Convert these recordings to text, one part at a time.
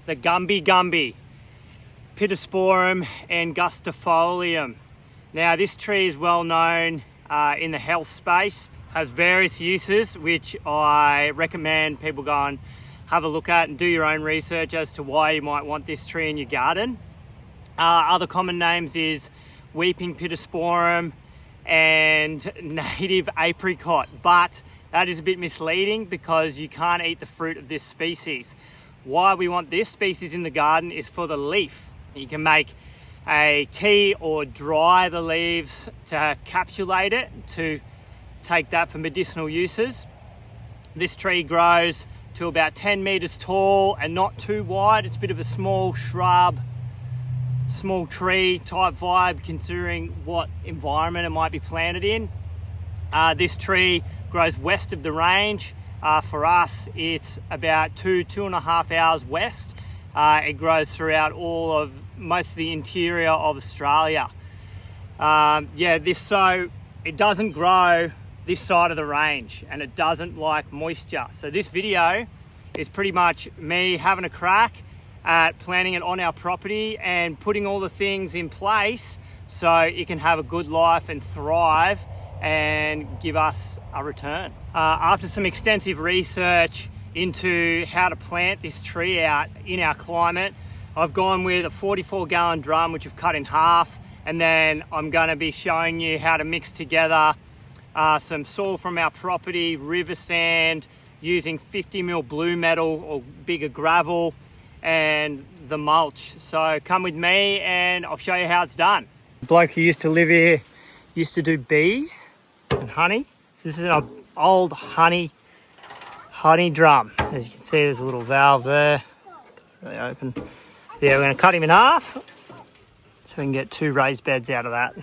the Gumbi Gumbi, Pittosporum angustifolium. Now this tree is well known in the health space, has various uses which I recommend people go and have a look at and do your own research as to why you might want this tree in your garden. Other common names is weeping Pittosporum and native apricot, but that is a bit misleading because you can't eat the fruit of this species. Why we want this species in the garden is for the leaf. You can make a tea or dry the leaves to capsulate it to take that for medicinal uses. This tree grows to about 10 meters tall and not too wide. It's a bit of a small shrub, small tree type vibe considering what environment it might be planted in. This tree grows west of the range. For us, it's about 2.5 hours west. It grows throughout most of the interior of Australia. It doesn't grow this side of the range and it doesn't like moisture. So this video is pretty much me having a crack at planting it on our property and putting all the things in place so it can have a good life and thrive and give us a return. After some extensive research into how to plant this tree out in our climate, I've gone with a 44-gallon drum which I've cut in half, and then I'm going to be showing you how to mix together some soil from our property, river sand, using 50mm blue metal or bigger gravel, and the mulch. So come with me and I'll show you how it's done. The bloke who used to live here used to do bees and honey. This is an old honey drum. As you can see, there's a little valve there. Doesn't really open. Yeah, we're going to cut him in half so we can get 2 raised beds out of that.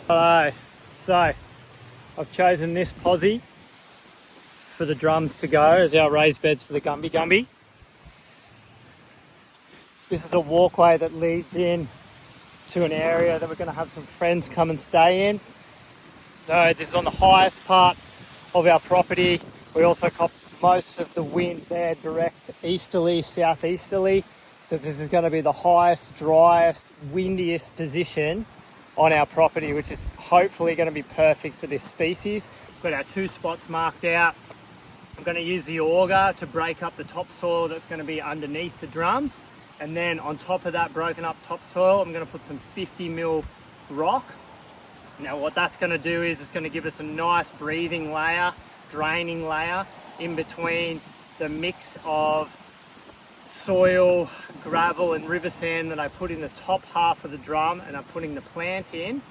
Hello. So I've chosen this posse for the drums to go as our raised beds for the Gumbi Gumbi. This is a walkway that leads in to an area that we're going to have some friends come and stay in. So this is on the highest part of our property. We also got most of the wind there direct easterly, southeasterly. So this is going to be the highest, driest, windiest position on our property, which is hopefully going to be perfect for this species. We've got our 2 spots marked out. I'm going to use the auger to break up the topsoil that's going to be underneath the drums. And then on top of that broken up topsoil, I'm going to put some 50mm rock. Now what that's going to do is it's going to give us a nice breathing layer, draining layer in between the mix of soil, gravel and river sand that I put in the top half of the drum, and I'm putting the plant in.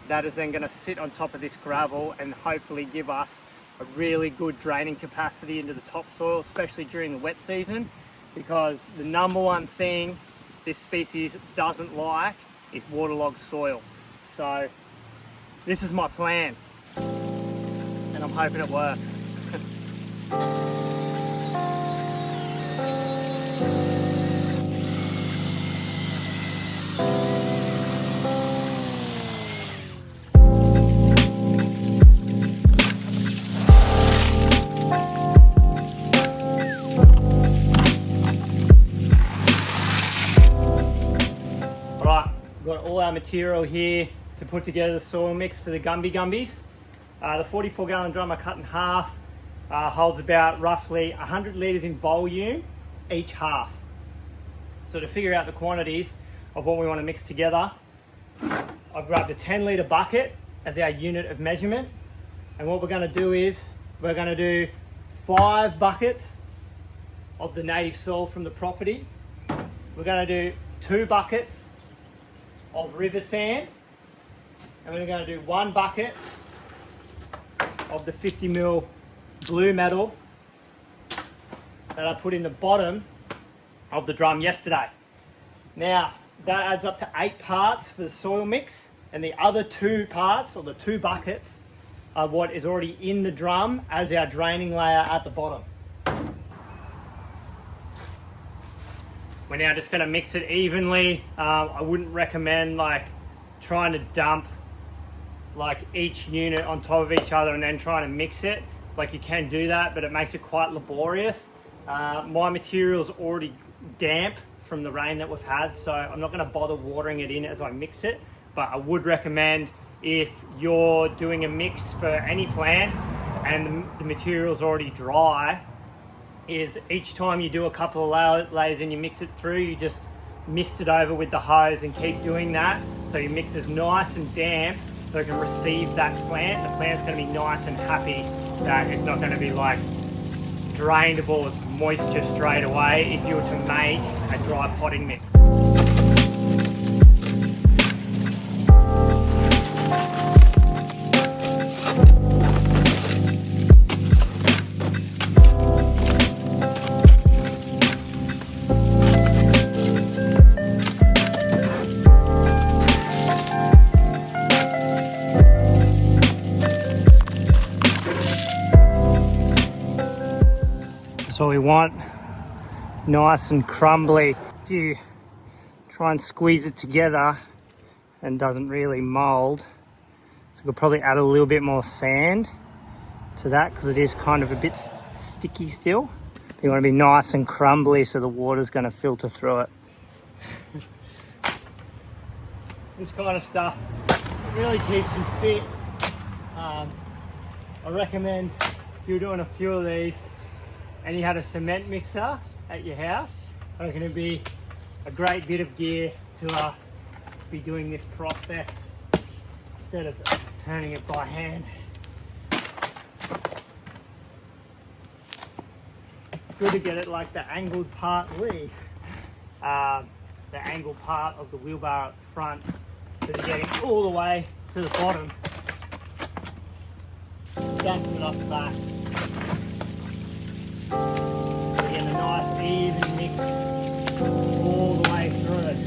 That is then going to sit on top of this gravel and hopefully give us a really good draining capacity into the topsoil, especially during the wet season, because the number one thing this species doesn't like is waterlogged soil. So this is my plan and I'm hoping it works. Got all our material here to put together the soil mix for the Gumbi Gumbis. The 44-gallon drum I cut in half holds about roughly 100 litres in volume each half. So to figure out the quantities of what we want to mix together, I've grabbed a 10-litre bucket as our unit of measurement, and what we're going to do is we're going to do 5 buckets of the native soil from the property. We're going to do 2 buckets of river sand, and we're going to do 1 bucket of the 50mm blue metal that I put in the bottom of the drum yesterday. Now that adds up to 8 parts for the soil mix, and the other 2 parts, or the 2 buckets, are what is already in the drum as our draining layer at the bottom. We're now just going to mix it evenly. I wouldn't recommend trying to dump like each unit on top of each other and then trying to mix it. Like you can do that, but it makes it quite laborious. My material's already damp from the rain that we've had, so I'm not going to bother watering it in as I mix it. But I would recommend, if you're doing a mix for any plant and the material's already dry, is each time you do a couple of layers and you mix it through, you just mist it over with the hose and keep doing that, so your mix is nice and damp so it can receive that plant. The plant's going to be nice and happy that it's not going to be like drained of all its moisture straight away if you were to make a dry potting mix. That's what we want, nice and crumbly. If you try and squeeze it together and doesn't really mold, so we'll probably add a little bit more sand to that because it is kind of a bit sticky still. You want to be nice and crumbly so the water's going to filter through it. This kind of stuff really keeps you fit. I recommend if you're doing a few of these and you had a cement mixer at your house, I reckon it'd be a great bit of gear to be doing this process instead of turning it by hand. It's good to get it like the angled part, the angled part of the wheelbarrow at the front, so you're getting all the way to the bottom. Stacking it off the back. Getting a nice even mix all the way through it.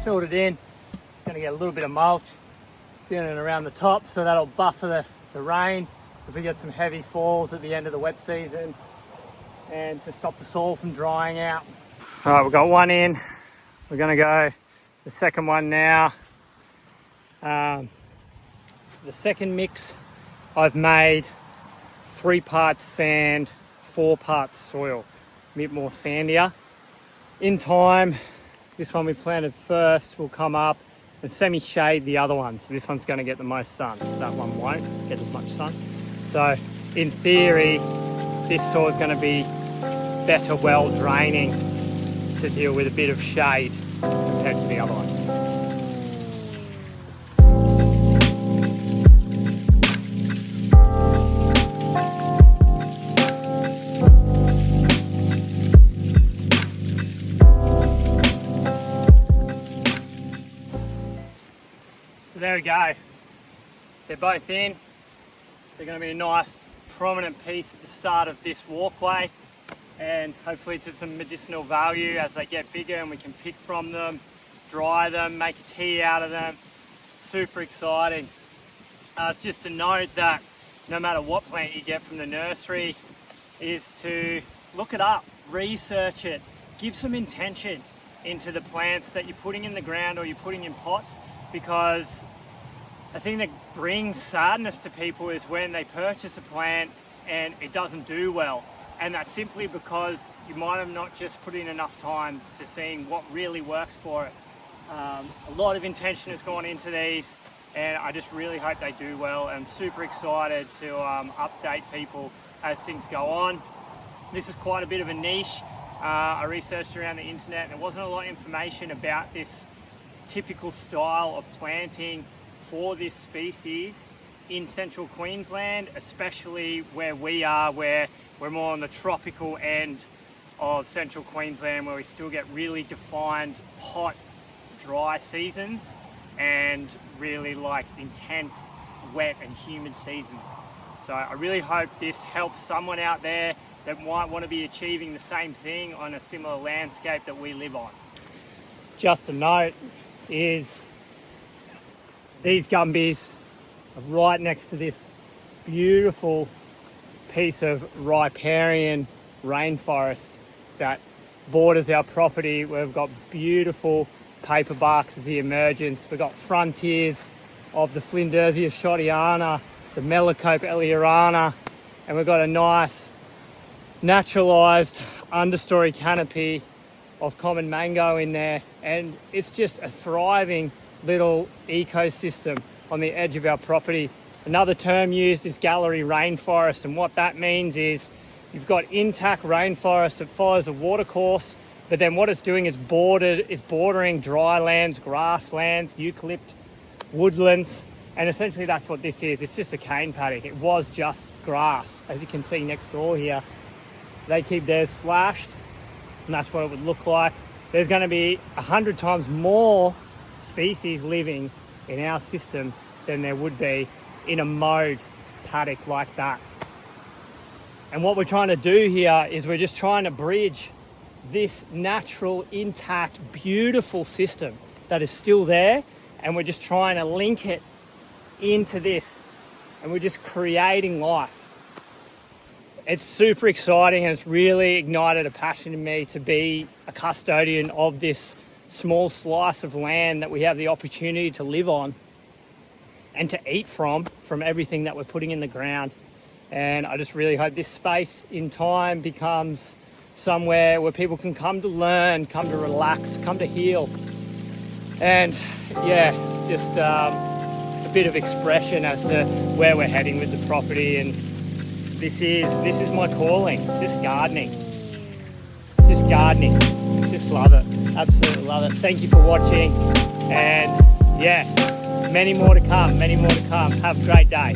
Filled it in. It's going to get a little bit of mulch feeling around the top, so that'll buffer the rain if we get some heavy falls at the end of the wet season and to stop the soil from drying out. All right, we've got one in. We're going to go the second one now. The second mix I've made 3 parts sand, 4 parts soil, a bit more sandier. In time, this one we planted first will come up and semi-shade the other one. So this one's going to get the most sun. That one won't get as much sun. So in theory, this soil is going to be better well draining to deal with a bit of shade compared to the other one. There we go. They're both in. They're going to be a nice prominent piece at the start of this walkway, and hopefully to some medicinal value as they get bigger and we can pick from them, dry them, make a tea out of them. Super exciting. It's just a note that no matter what plant you get from the nursery, is to look it up, research it, give some intention into the plants that you're putting in the ground or you're putting in pots, because the thing that brings sadness to people is when they purchase a plant and it doesn't do well. And that's simply because you might have not just put in enough time to seeing what really works for it. A lot of intention has gone into these, and I just really hope they do well. I'm super excited to update people as things go on. This is quite a bit of a niche. I researched around the internet, and there wasn't a lot of information about this typical style of planting for this species in central Queensland, especially where we are, where we're more on the tropical end of central Queensland, where we still get really defined hot, dry seasons and really like intense wet and humid seasons. So I really hope this helps someone out there that might want to be achieving the same thing on a similar landscape that we live on. Just a note is these gumbies are right next to this beautiful piece of riparian rainforest that borders our property. We've got beautiful paper barks of the emergence. We've got frontiers of the Flinders schottiana, the Melicope eliorana, and we've got a nice naturalised understory canopy of common mango in there, and it's just a thriving little ecosystem on the edge of our property. Another term used is gallery rainforest, and what that means is you've got intact rainforest that follows a watercourse, but then what it's doing is bordering dry lands, grasslands, eucalypt, woodlands, and essentially that's what this is. It's just a cane paddock. It was just grass, as you can see next door here. They keep theirs slashed, and that's what it would look like. There's going to be 100 times more species living in our system than there would be in a mowed paddock like that. And what we're trying to do here is we're just trying to bridge this natural, intact, beautiful system that is still there, and we're just trying to link it into this, and we're just creating life. It's super exciting, and it's really ignited a passion in me to be a custodian of this small slice of land that we have the opportunity to live on and to eat from everything that we're putting in the ground. And I just really hope this space in time becomes somewhere where people can come to learn, come to relax, come to heal. And yeah, just a bit of expression as to where we're heading with the property. And this is my calling, just gardening. Just love it, absolutely love it. Thank you for watching, and yeah, many more to come. Have a great day.